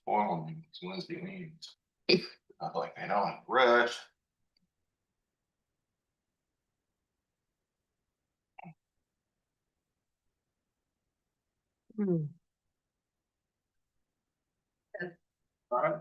spoiling me. It's Wednesday meetings. I'm like, man, I'm rush. Hmm. All right.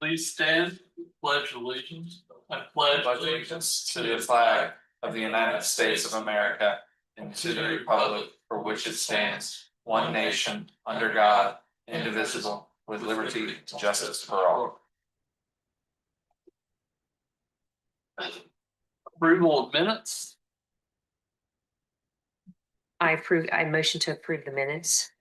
Please stand, pledge allegiance. I pledge allegiance to the flag of the United States of America and to the republic for which it stands, one nation, under God, indivisible, with liberty and justice for all. approval of minutes. I motion to approve the minutes.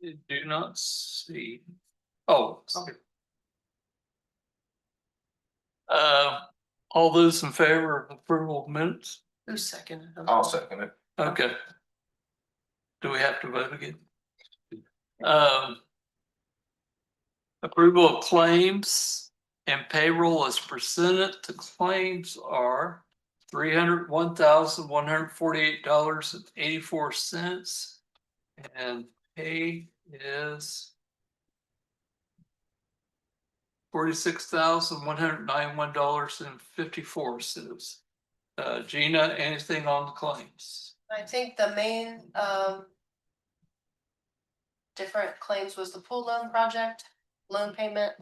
Do not see. Oh, sorry. All those in favor of approval of minutes? Who's second? I'll second it. Okay. Do we have to vote again? Approval of claims and payroll as presented. The claims are $301,148.84, and pay is $46,191.54. Gina, anything on the claims? I think the main different claims was the pool loan project, loan payment,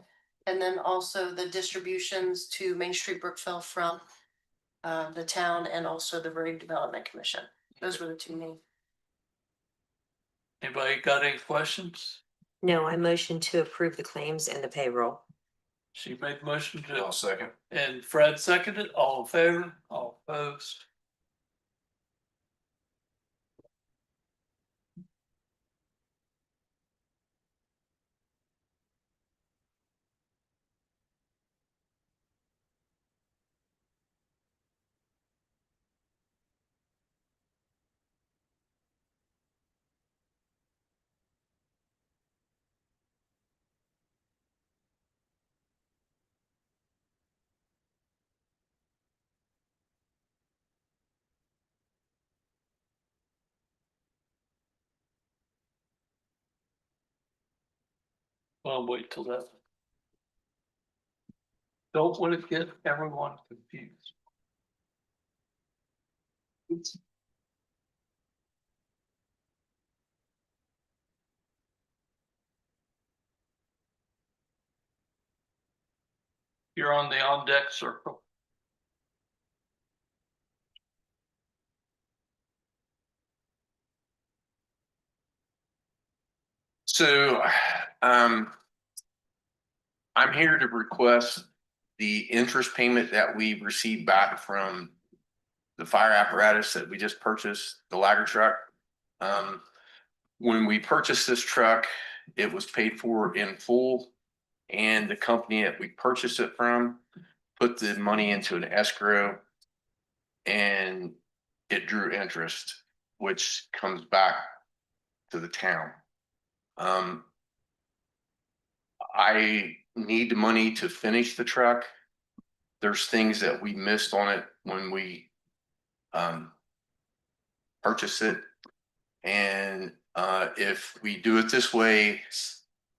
and then also the distributions to Main Street Brookville from the town and also the Redevelopment Commission. Those were the two main. Anybody got any questions? No, I motion to approve the claims and the payroll. She made the motion I'll to, second. and Fred seconded. All in favor, all opposed. Well, wait till that. Don't want to get everyone confused. You're on the on deck circle. So, I'm here to request the interest payment that we received back from the fire apparatus that we just purchased, the ladder truck. When we purchased this truck, it was paid for in full, and the company that we purchased it from put the money into an escrow, and it drew interest, which comes back to the town. I need the money to finish the truck. There's things that we missed on it when we purchased it. And if we do it this way,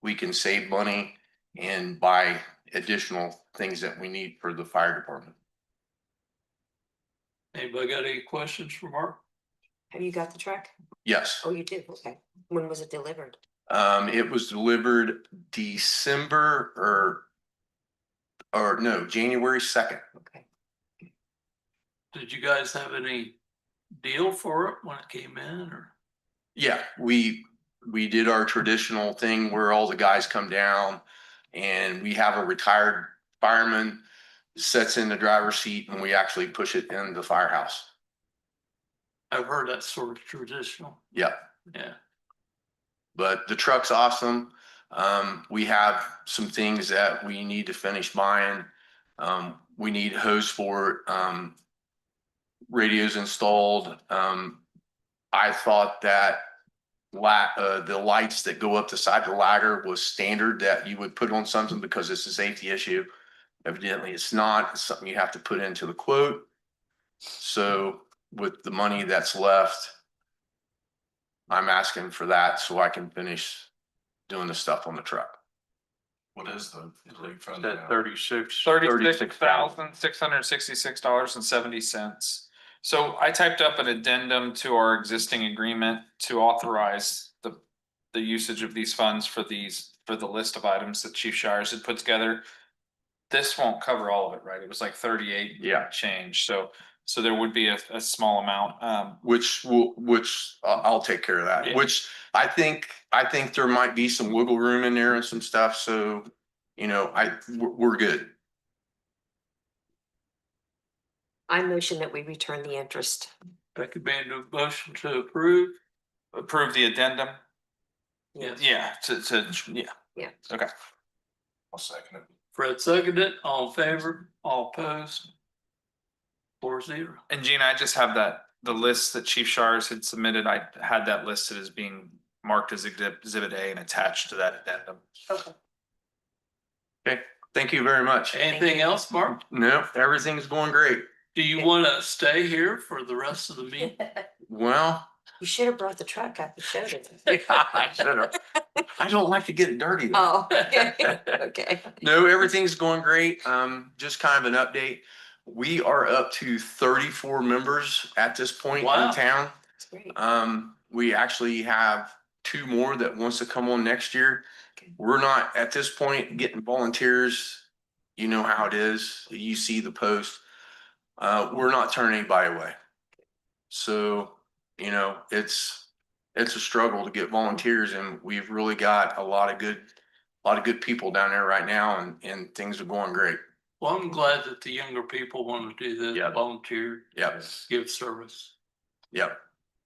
we can save money and buy additional things that we need for the fire department. Anybody got any questions for Mark? Have you got the truck? Yes. Oh, you did? Okay. When was it delivered? It was delivered December or no, January 2nd. Okay. Did you guys have any deal for it when it came in, or? Yeah, we did our traditional thing where all the guys come down and we have a retired fireman sits in the driver's seat and we actually push it in the firehouse. I've heard that's sort of traditional. Yeah. Yeah. But the truck's awesome. We have some things that we need to finish buying. We need hose for it, radios installed. I thought that the lights that go up the side of the ladder was standard that you would put on something because it's a safety issue. Evidently, it's not. It's something you have to put into the quote. So with the money that's left, I'm asking for that so I can finish doing the stuff on the truck. What is the league fund That now? 36. $36,666.70. So I typed up an addendum to our existing agreement to authorize the usage of these funds for the list of items that Chief Shires had put together. This won't cover all of it, right? It was like 38 Yeah. change, so there would be a small amount. Which I'll take care of that, Yeah. which I think there might be some wiggle room in there and some stuff. So, we're good. I motion that we return the interest. Becky made a motion to approve. Approve the addendum. Yes. Yeah, yeah. Yeah. Okay. I'll second it. Fred seconded, all in favor, all opposed. 4-0. And Gina, I just have the list that Chief Shires had submitted. I had that listed as being marked as exhibit A and attached to that addendum. Okay. Okay, thank you very much. Anything else, Mark? No, everything's going great. Do you want to stay here for the rest of the meeting? Well, You should have brought the truck. I showed it. I should have. I don't like to get it dirty though. Oh, okay. Okay. No, everything's going great. Just kind of an update. We are up to 34 members at this point Wow. in town. That's great. We actually have 2 more that wants to come on next year. Okay. We're not at this point getting volunteers. You know how it is. You see the post. We're not turning anybody away. So, it's a struggle to get volunteers, and we've really got a lot of good people down there right now, and things are going great. Well, I'm glad that the younger people want to do this, Yeah. volunteer, Yep. give service. Yep.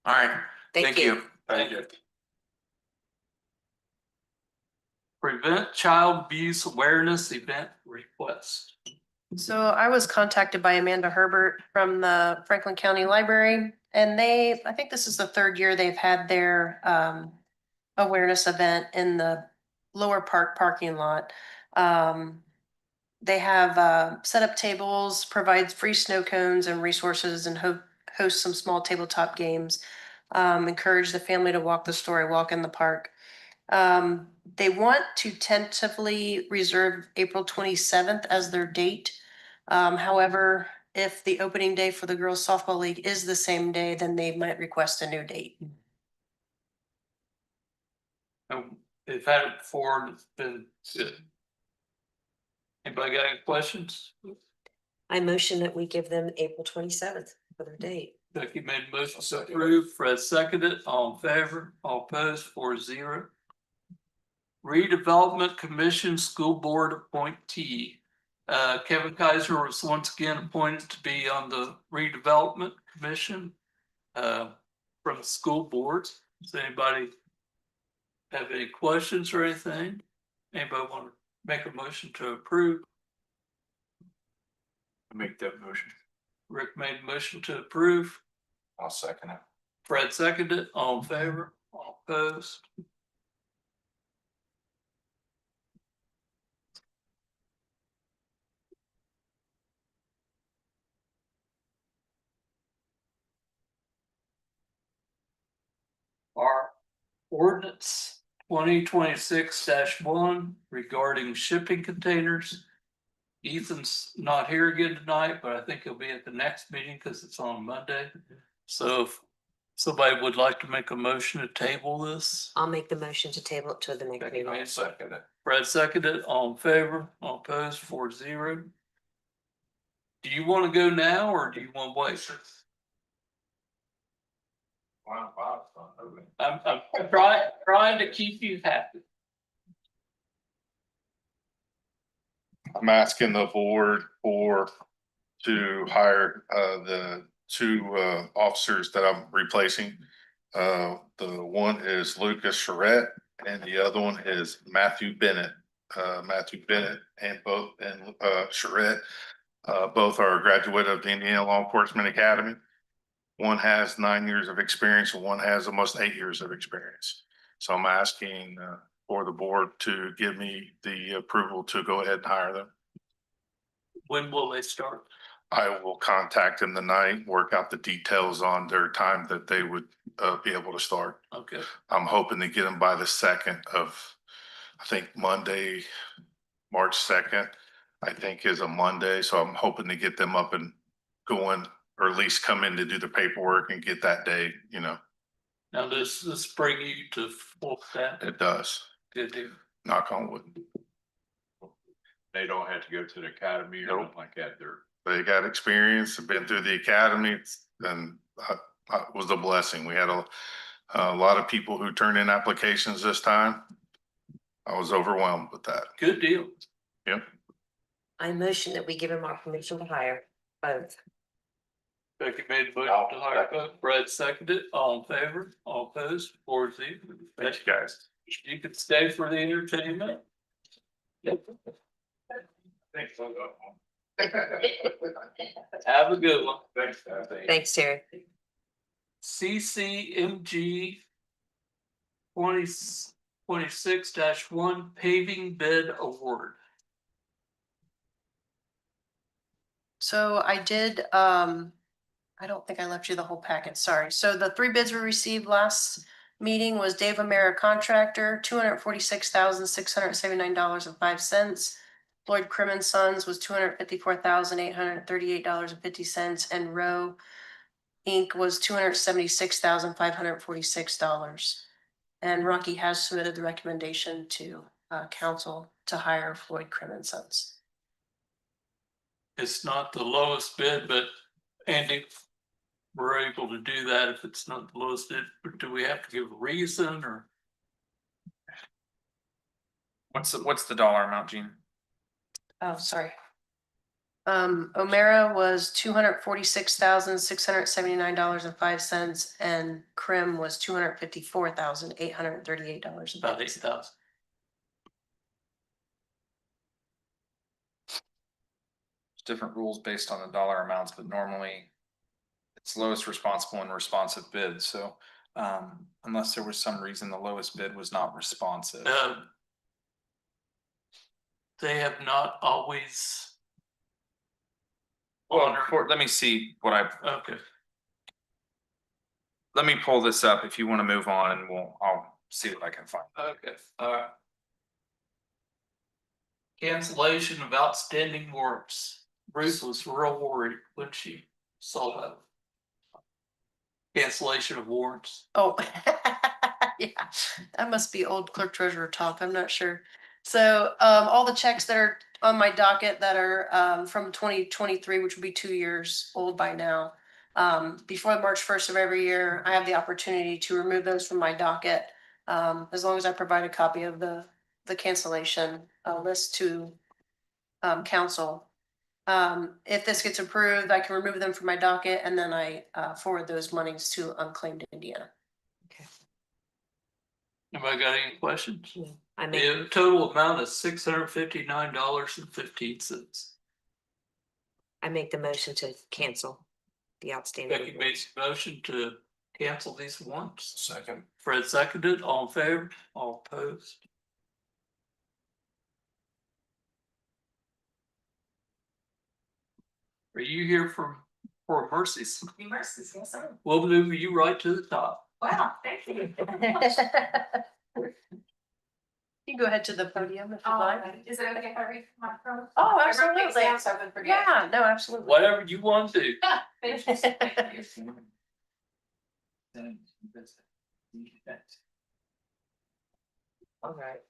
All right. Thank you. Thank you. Prevent Child Abuse Awareness Event Request. So I was contacted by Amanda Herbert from the Franklin County Library, and I think this is the 3rd year they've had their awareness event in the lower park parking lot. They have set up tables, provides free snow cones and resources, and host some small tabletop games. Encourage the family to walk the story walk in the park. They want to tentatively reserve April 27th as their date. However, if the opening day for the girls softball league is the same day, then they might request a new date. They've had it before and it's been good. Anybody got any questions? I motion that we give them April 27th for their date. Becky made a motion to approve, Fred seconded, all in favor, all opposed, 4-0. Redevelopment Commission School Board appointee. Kevin Kaiser was once again appointed to be on the redevelopment commission from the school boards. Does anybody have any questions or anything? Anybody want to make a motion to approve? Make that motion. Rick made a motion to approve. I'll second it. Fred seconded, all in favor, all opposed. Our ordinance 2026-1 regarding shipping containers. Ethan's not here again tonight, but I think he'll be at the next meeting because it's on Monday. So if somebody would like to make a motion to table this, I'll make the motion to table it to the next Becky meeting. made I'll second it. Fred seconded, all in favor, all opposed, 4-0. Do you want to go now or do you want to wait? Wow, wow, okay. I'm trying to keep you happy. I'm asking the board to hire the 2 officers that I'm replacing. The one is Lucas Charette and the other one is Matthew Bennett. Matthew Bennett and Charette both are a graduate of the Indiana Law Enforcement Academy. One has 9 years of experience and one has almost 8 years of experience. So I'm asking for the board to give me the approval to go ahead and hire them. When will they start? I will contact them tonight, work out the details on their time that they would be able to start. Okay, I'm hoping to get them by the 2nd of, I think Monday, March 2nd, I think is a Monday. So I'm hoping to get them up and going, or at least come in to do the paperwork and get that day, you know. now does this bring you to full staff? It does, Good deal. knock on wood. They don't have to go to the academy or Nope. nothing like that. They're They got experience, have been through the academy, and it was a blessing. We had a lot of people who turned in applications this time. I was overwhelmed with that. Good deal. Yep. I motion that we give him our permission to hire both. Becky made a motion to hire both. Brad seconded. All in favor? All opposed? 4-0. Thank you, guys. You can stay for the entertainment. Yep. Thanks. Have a good one. Thanks, guys. Thanks, Terry. CCMG 2026-1 paving bid award. So I did, I don't think I left you the whole packet, sorry. So the 3 bids we received last meeting was Dave Amera Contractor, $246,679.05. Lloyd Crim and Sons was $254,838.50, and Rowe Inc. was $276,546. And Rocky has submitted the recommendation to council to hire Floyd Crim and Sons. It's not the lowest bid, but Andy, we're able to do that if it's not the lowest bid. Do we have to give a reason or? What's the dollar amount, Gene? Oh, sorry. O'Mara was $246,679.05, and Crim was $254,838. About 8,000. Different rules based on the dollar amounts, but normally it's lowest responsible and responsive bid. So unless there was some reason the lowest bid was not responsive. They have not always. Well, let me see what Okay, let me pull this up if you want to move on, and I'll see what I can find. okay, all right. Cancellation of outstanding warrants. Ruth was real worried when she saw that. Cancellation of warrants. Oh, yeah, that must be old clerk treasurer talk. I'm not sure. So, all the checks that are on my docket that are, from 2023, which would be 2 years old by now. Before March 1st of every year, I have the opportunity to remove those from my docket. As long as I provide a copy of the cancellation, list to, council. If this gets approved, I can remove them from my docket, and then I forward those monies to Unclaimed Indiana. Anybody got any questions? No, I make, The total amount is $659.15. I make the motion to cancel the outstanding. Becky made a motion to cancel these warrants. Second. Fred seconded. All in favor? All opposed? Are you here for Mercy's? Mercies, yes, sir. We'll move you right to the top. Wow, thank you. You can go ahead to the podium if you Oh, like. is it okay if I read my phone? Oh, I wrote absolutely. things down so I wouldn't forget. Yeah, no, absolutely. Whatever you want to do. Thank you. Thank you. All right.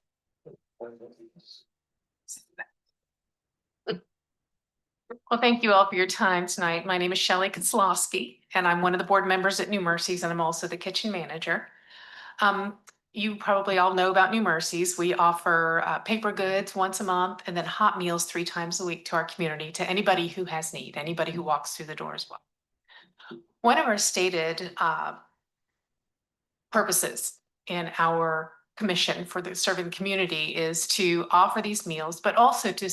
Well, thank you all for your time tonight. My name is Shelley Kozlowski, and I'm one of the board members at New Mercies, and I'm also the kitchen manager. You probably all know about New Mercies. We offer paper goods once a month and then hot meals 3 times a week to our community, to anybody who has need, anybody who walks through the door as well. One of our stated purposes in our commission for the serving community is to offer these meals, but also to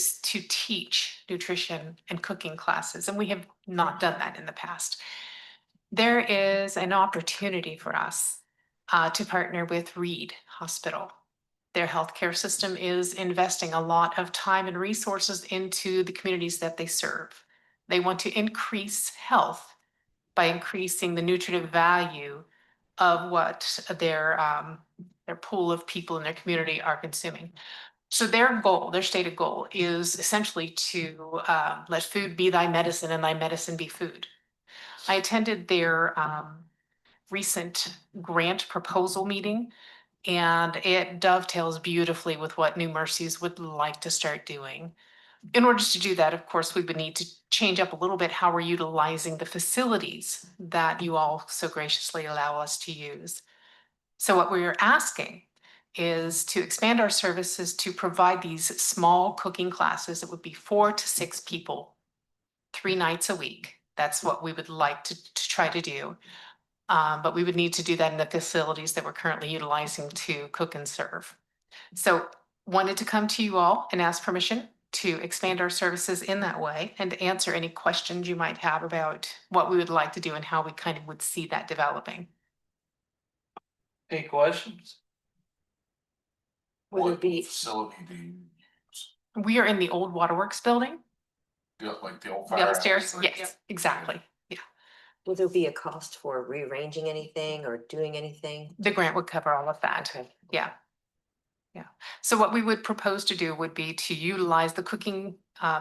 teach nutrition and cooking classes. And we have not done that in the past. There is an opportunity for us to partner with Reed Hospital. Their healthcare system is investing a lot of time and resources into the communities that they serve. They want to increase health by increasing the nutritive value of what their pool of people in their community are consuming. So their goal, their stated goal is essentially to let food be thy medicine and thy medicine be food. I attended their recent grant proposal meeting, and it dovetails beautifully with what New Mercies would like to start doing. In order to do that, of course, we would need to change up a little bit how we're utilizing the facilities that you all so graciously allow us to use. So what we're asking is to expand our services to provide these small cooking classes. It would be 4 to 6 people, 3 nights a week. That's what we would like to try to do. But we would need to do that in the facilities that we're currently utilizing to cook and serve. So wanted to come to you all and ask permission to expand our services in that way and to answer any questions you might have about what we would like to do and how we kind of would see that developing. Any questions? Would it be, Facility do you use? We are in the old Waterworks building, Like the old the fire. upstairs. house? Yes, exactly. Yeah. will there be a cost for rearranging anything or doing anything? The grant would cover all of that. Okay. Yeah. Yeah. So what we would propose to do would be to utilize the cooking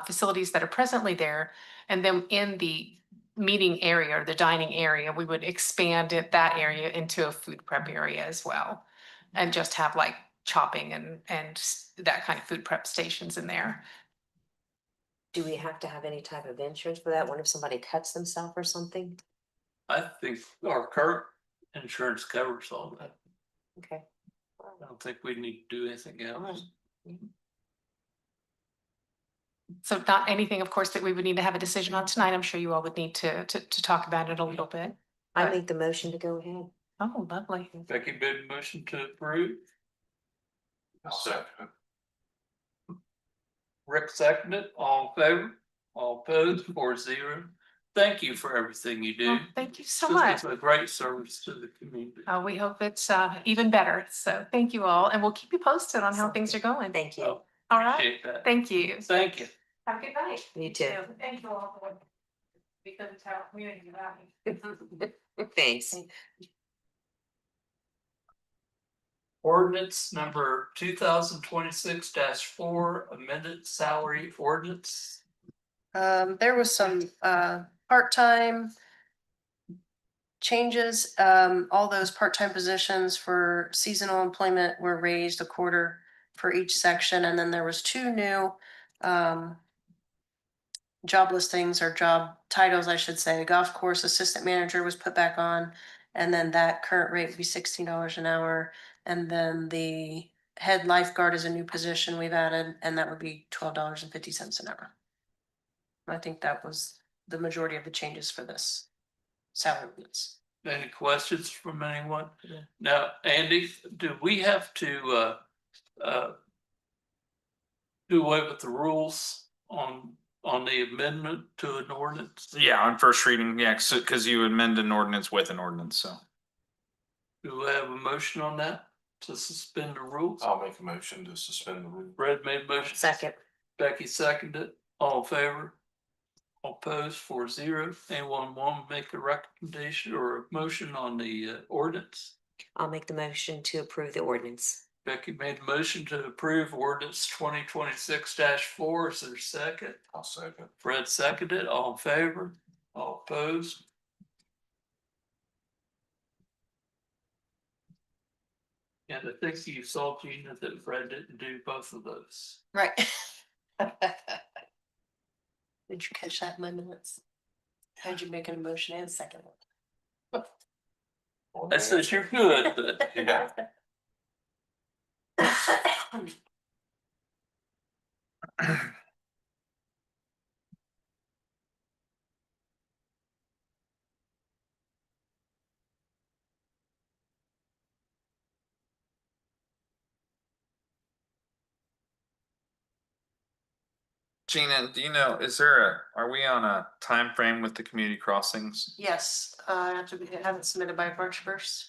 facilities that are presently there. And then in the meeting area or the dining area, we would expand that area into a food prep area as well. And just have like chopping and that kind of food prep stations in there. Do we have to have any type of insurance for that? What if somebody cuts themselves or something? I think our current insurance covers all that. Okay. I don't think we need to do anything else. So not anything, of course, that we would need to have a decision on tonight. I'm sure you all would need to talk about it a little bit. I make the motion to go ahead. Oh, lovely. Becky made a motion to approve. I'll second. Rick seconded. All in favor? All opposed? 4-0. Thank you for everything you do. Oh, thank you so This much. is a great service to the community. We hope it's even better. So thank you all, and we'll keep you posted on how things are going. Thank you. Oh, All right. appreciate that. Thank you. Thank you. Have a good night. You too. Thank you all for because it's our community about me. Thanks. Ordinance number 2026-4, amended salary ordinance. There was some part-time changes. All those part-time positions for seasonal employment were raised a quarter for each section, and then there was 2 new job listings or job titles, I should say. Golf course assistant manager was put back on, and then that current rate would be $16 an hour. And then the head lifeguard is a new position we've added, and that would be $12.50 an hour. I think that was the majority of the changes for this salary ordinance. Any questions from anyone? Yeah. Now, Andy, do we have to do away with the rules on the amendment to an ordinance? Yeah, on first reading, yeah, because you amend an ordinance with an ordinance, so. Do we have a motion on that to suspend the rules? I'll make a motion to suspend the rule. Brad made a motion. Second. Becky seconded. All in favor? All opposed? 4-0. Anyone want to make a recommendation or a motion on the ordinance? I'll make the motion to approve the ordinance. Becky made a motion to approve ordinance 2026-4. Is there a second? I'll second. Fred seconded. All in favor? All opposed? And I think you saw, Gina, that Fred didn't do both of those. Right. Did you catch that in my minutes? How'd you make an emotion and second one? I said you're good, but Yeah. Gina, do you know, are we on a time frame with the community crossings? Yes, I have to have it submitted by March 1st.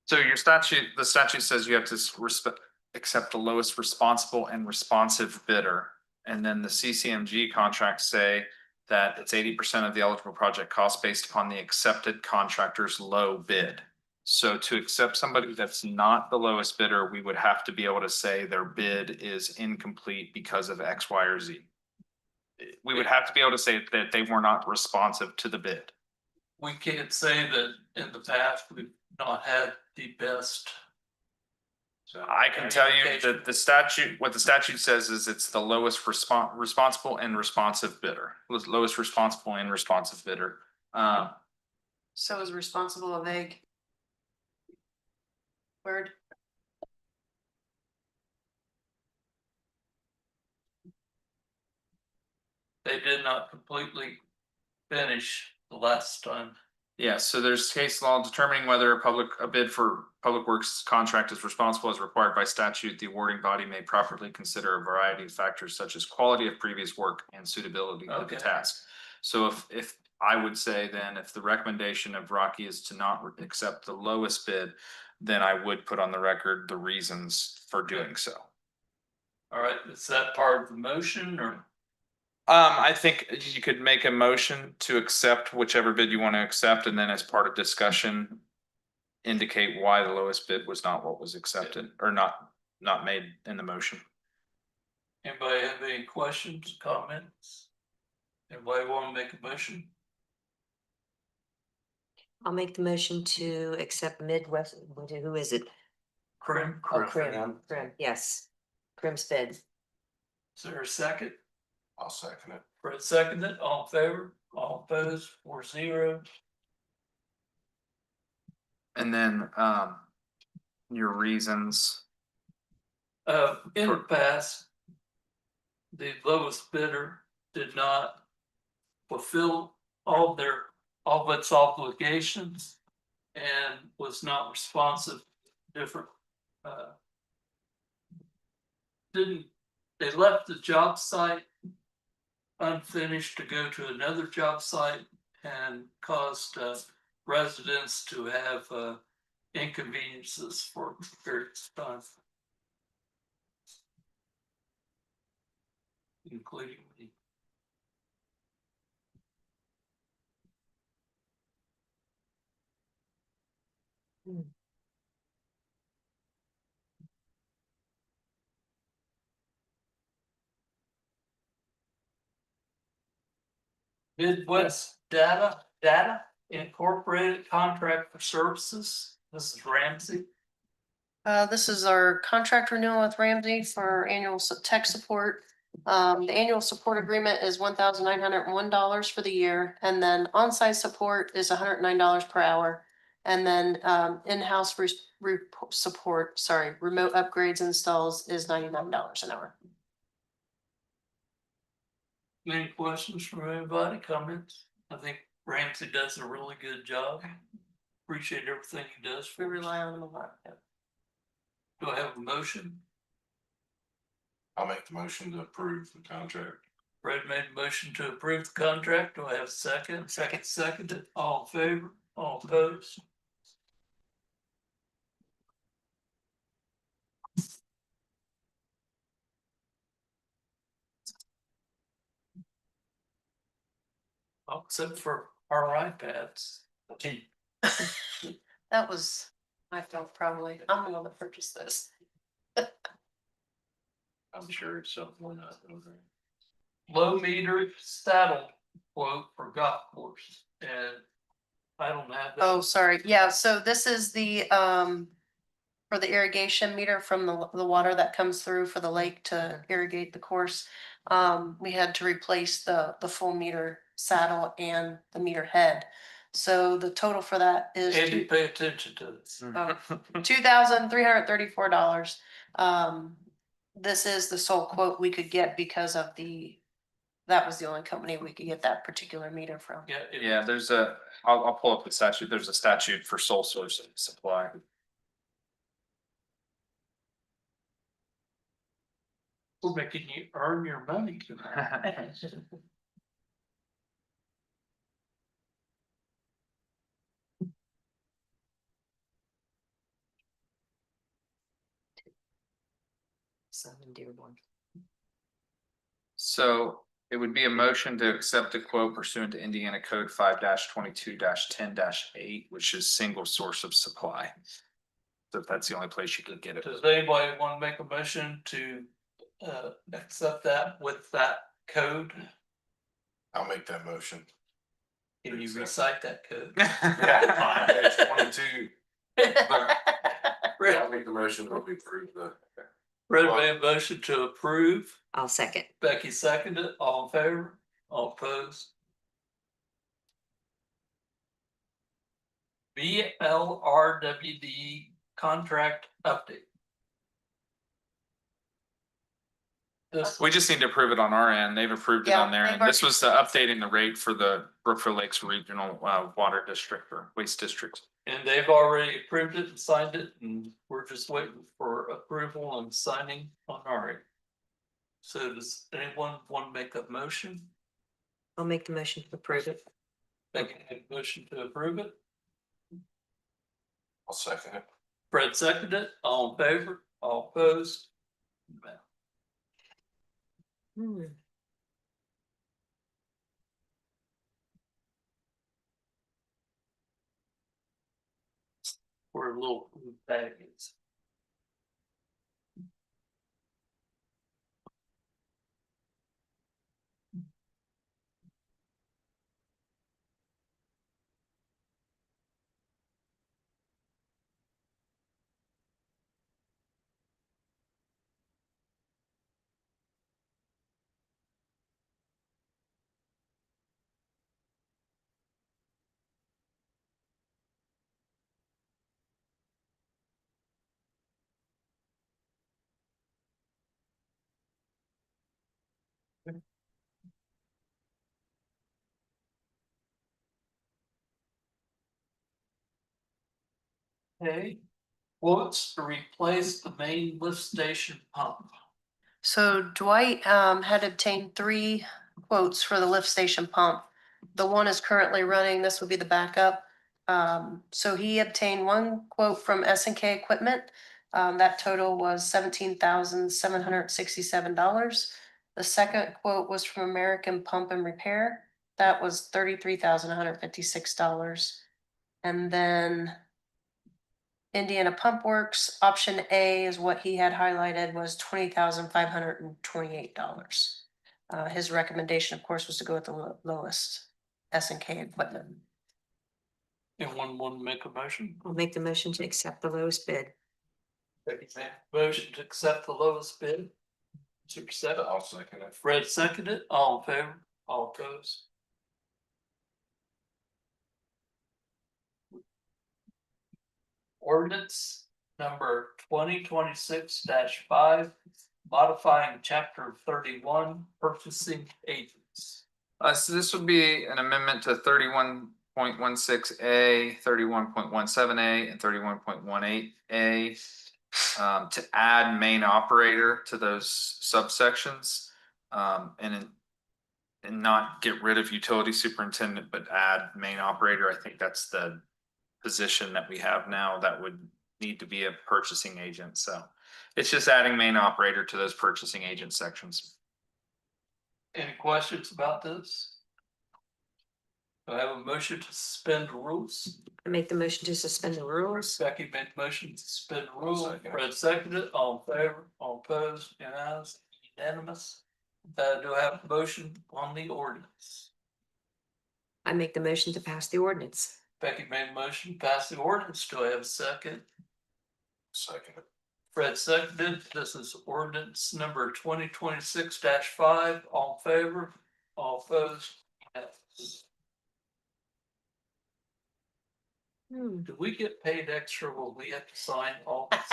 So the statute says you have to accept the lowest responsible and responsive bidder. And then the CCMG contracts say that it's 80% of the eligible project cost based upon the accepted contractor's low bid. So to accept somebody that's not the lowest bidder, we would have to be able to say their bid is incomplete because of X, Y, or Z. We would have to be able to say that they were not responsive to the bid. We can't say that in the past we've not had the best. I can tell you that what the statute says is it's the lowest responsible and responsive bidder, lowest responsible and responsive bidder. So is responsible a vague word? They did not completely finish the last time. Yeah, so there's case law determining whether a bid for public works contract is responsible as required by statute. The awarding body may properly consider a variety of factors such as quality of previous work and suitability of the Okay. task. So if I would say then if the recommendation of Rocky is to not accept the lowest bid, then I would put on the record the reasons for doing so. All right, is that part of the motion or? I think you could make a motion to accept whichever bid you want to accept, and then as part of discussion, indicate why the lowest bid was not what was accepted or not made in the motion. Anybody have any questions, comments? Anybody want to make a motion? I'll make the motion to accept Midwest, who is it? Krim, Oh, Krim, yes. Krim's bid. is there a second? I'll second it. Brett seconded, all in favor, all opposed, 4-0. And then your reasons. In the past, the lowest bidder did not fulfill all of its obligations and was not responsive, different. They left the job site unfinished to go to another job site and caused residents to have inconveniences for periods of time. Including me. Midwest Data Incorporated Contract for Services. This is Ramsey. This is our contract renewal with Ramsey for our annual tech support. The annual support agreement is $1,901 for the year, and then on-site support is $109 per hour. And then in-house support, remote upgrades installs is $99 an hour. Any questions from anybody, comments? I think Ramsey does a really good job. Appreciate everything he does We for us. rely on them a lot. Yeah. Do I have a motion? I'll make the motion to approve the contract. Brett made a motion to approve the contract. Do I have a second? Seconded. All in favor? All opposed? Except for our iPads. That was my fault, probably. I'm the one that purchased this. I'm sure it's something we're not over. Low meter saddle quote for golf course, and I don't have that. Oh, sorry. Yeah, so this is the for the irrigation meter from the water that comes through for the lake to irrigate the course. We had to replace the full meter saddle and the meter head. So the total for that is Andy, pay attention to this. $2,334. This is the sole quote we could get because of that was the only company we could get that particular meter from. Yeah, I'll pull up the statute. There's a statute for sole source of supply. We're making you earn your money. Son and Dearborn. So it would be a motion to accept a quote pursuant to Indiana Code 5-22-10-8, which is single source of supply. So if that's the only place you could get it. Does anybody want to make a motion to accept that with that code? I'll make that motion. Can you recite that code? Yeah, it's 22. Fred make the motion that we approve the. made a motion to approve. I'll second. Becky seconded. All in favor? All opposed? BLRWD contract update. This, We just need to approve it on our end. They've approved it Yeah, on their they've end. This was updating the rate for the Brookville Lakes Regional Water District or Waste District. and they've already approved it and signed it, and we're just waiting for approval and signing on our end. So does anyone want to make a motion? I'll make the motion to approve it. Becky made a motion to approve it. I'll second it. Fred seconded it. All in favor? All opposed? Hmm. We're a little baggies. Okay, quotes to replace the main lift station pump. So Dwight had obtained 3 quotes for the lift station pump. The one is currently running, this would be the backup. So he obtained 1 quote from S&K Equipment. That total was $17,767. The second quote was from American Pump and Repair. That was $33,156. And then Indiana Pump Works, option A is what he had highlighted, was $20,528. His recommendation, of course, was to go with the lowest S&K Equipment. Anyone want to make a motion? I'll make the motion to accept the lowest bid. Becky made a motion to accept the lowest bid. Super set. I'll second it. Fred seconded. All in favor? All opposed? Ordinance number 2026-5, modifying chapter 31, purchasing agents. So this would be an amendment to 31.16A, 31.17A, and 31.18A. To add main operator to those subsections, and not get rid of utility superintendent, but add main operator. I think that's the position that we have now that would need to be a purchasing agent. So it's just adding main operator to those purchasing agent sections. Any questions about this? Do I have a motion to suspend rules? I make the motion to suspend the rules. Becky made the motion to suspend rules. Second. Fred seconded. All in favor? All opposed? Unanimous? Do I have a motion on the ordinance? I make the motion to pass the ordinance. Becky made a motion to pass the ordinance. Do I have a second? Second it. Fred seconded. This is ordinance number 2026-5. All in favor? All opposed? Unanimous. Do we get paid extra? Will we have to sign all this?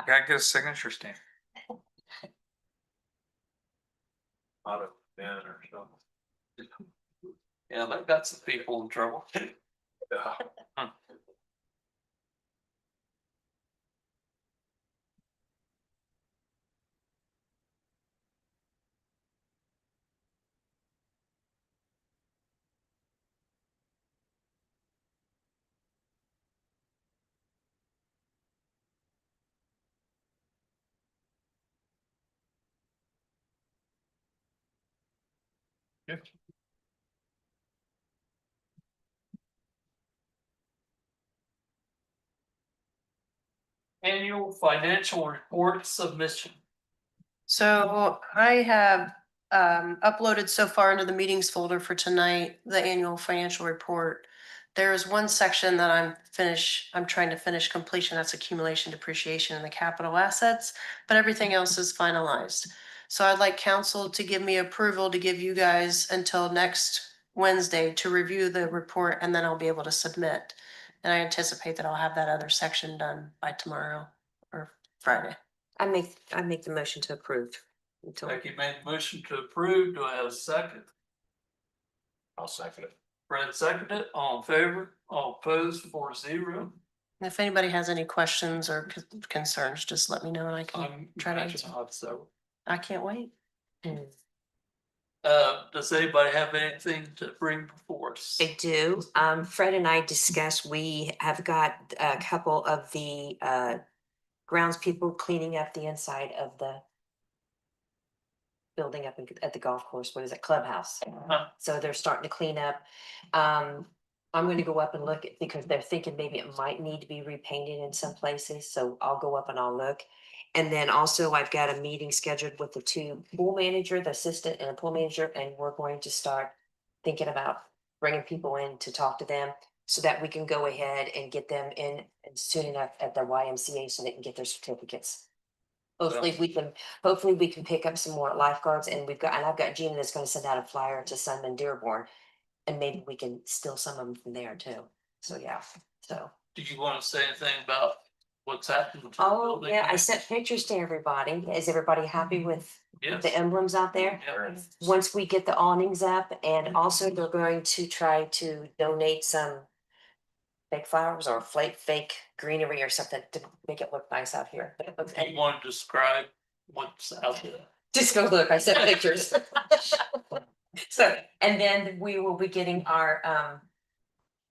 Gotta get a signature stamp. Out of Ben or something. Yeah, that got some people in trouble. Yeah. Annual financial report submission. So I have uploaded so far into the meetings folder for tonight, the annual financial report. There is one section that I'm trying to finish completion, that's accumulation, depreciation, and the capital assets, but everything else is finalized. So I'd like council to give me approval to give you guys until next Wednesday to review the report, and then I'll be able to submit. And I anticipate that I'll have that other section done by tomorrow or Friday. I make the motion to approve. Until, Becky made a motion to approve. Do I have a second? I'll second it. Fred seconded it. All in favor? All opposed? 4-0. And if anybody has any questions or concerns, just let me know and I can I'm try to matching answer. hot, so. I can't wait. Does anybody have anything to bring before us? I do. Fred and I discussed, we have got a couple of the grounds people cleaning up the inside of the building up at the golf course. What is it? Clubhouse. Uh-huh. So they're starting to clean up. I'm gonna go up and look at, because they're thinking maybe it might need to be repainted in some places, so I'll go up and I'll look. And then also I've got a meeting scheduled with the two pool manager, the assistant and the pool manager, and we're going to start thinking about bringing people in to talk to them so that we can go ahead and get them in soon enough at the YMCA so they can get their certificates. Hopefully we can pick up some more lifeguards, and I've got Gina that's gonna send out a flyer to Sunman Dearborn. And maybe we can steal some of them from there too. So, yeah, so. Do you want to say anything about what's happening to the Oh, building? yeah, I sent pictures to everybody. Is everybody happy with Yes. the emblems out there? Yeah. Once we get the awnings up, and also they're going to try to donate some fake flowers or fake greenery or something to make it look nice out here. But it looks- Do you want to describe what's out there? Just go look, I sent pictures. So, and then we will be getting our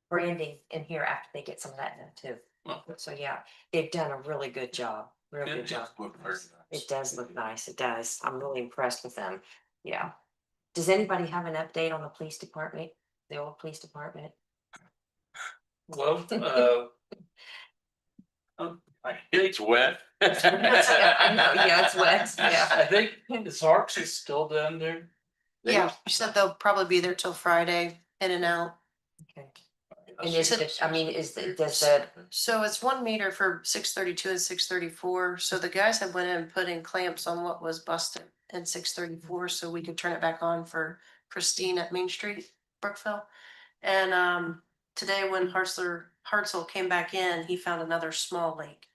branding in here after they get some of that done too. Okay. So, yeah, they've done a really good job, real good job. It does look nice, it does. I'm really impressed with them, yeah. Does anybody have an update on the police department, the old police department? Well, It's wet. I know, yeah, it's wet, yeah. I think his Harks is still down there. Yeah, she said they'll probably be there till Friday, in and out. Okay. And is it, I mean, does the, So it's 1 meter for 632 and 634. So the guys had went in and put in clamps on what was busted in 634, so we could turn it back on for Christine at Main Street, Brookville. And today when Hartzell came back in, he found another small leak.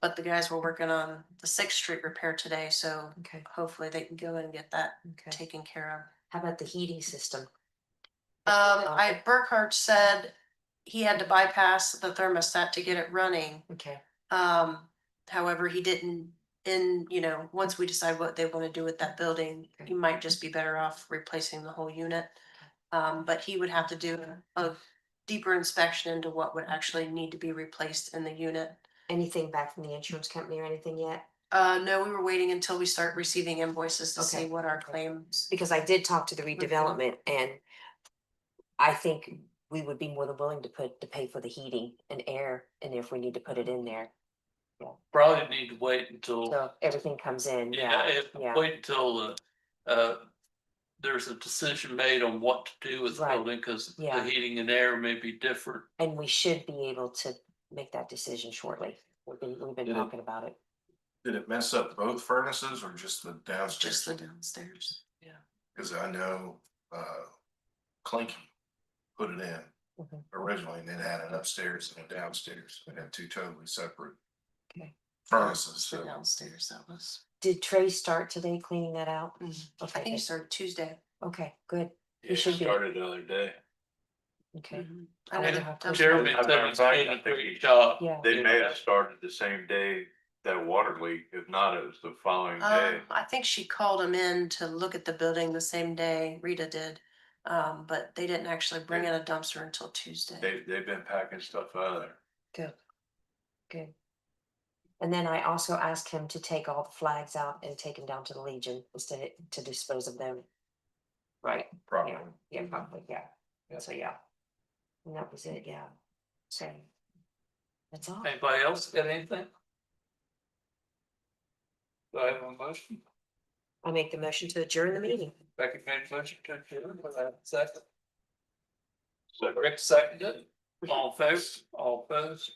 But the guys were working on the 6th Street repair today, so okay, hopefully they can go in and get that okay. taken care of. How about the heating system? Burkhart said he had to bypass the thermostat to get it running. Okay, However, he didn't, once we decide what they want to do with that building, he might just be better off replacing the whole unit. But he would have to do a deeper inspection into what would actually need to be replaced in the unit. anything back from the insurance company or anything yet? No, we were waiting until we start receiving invoices to see Okay. what our claims. Because I did talk to the redevelopment, and I think we would be more than willing to pay for the heating and air, and if we need to put it in there. Probably need to wait until, So everything comes in, yeah. wait until there's a decision made on what to do with the Right. building, because the Yeah. heating and air may be different. And we should be able to make that decision shortly. We've been Did it- talking about it. Did it mess up both furnaces or just the Just the downstairs? downstairs. Cause I know, Clinky put it in Mhm. originally and then had an upstairs and a downstairs and had two totally separate Okay. furnaces, The so. downstairs, that was. Did Trey start today cleaning that out? I think Okay, he started Tuesday. okay, good, Yeah, should it be. started the other day. okay, I would And have done- Jeremy I've said been he's doing a thinking- great job. yeah. They may have started the same day that water leak, if not, it was the following day. I think she called him in to look at the building the same day Rita did. But they didn't actually bring in a dumpster until Tuesday. They've been packing stuff out of there. Good. Good. And then I also asked him to take all the flags out and take them down to the Legion instead to dispose of them. right? Probably. Yeah, probably, yeah. Yeah. So, yeah. And that was it, yeah. So. That's all. Anybody else got anything? Do I have a motion? I make the motion to adjourn the meeting. Becky made a motion to adjourn, was that second? Rick seconded, all in favor, all opposed,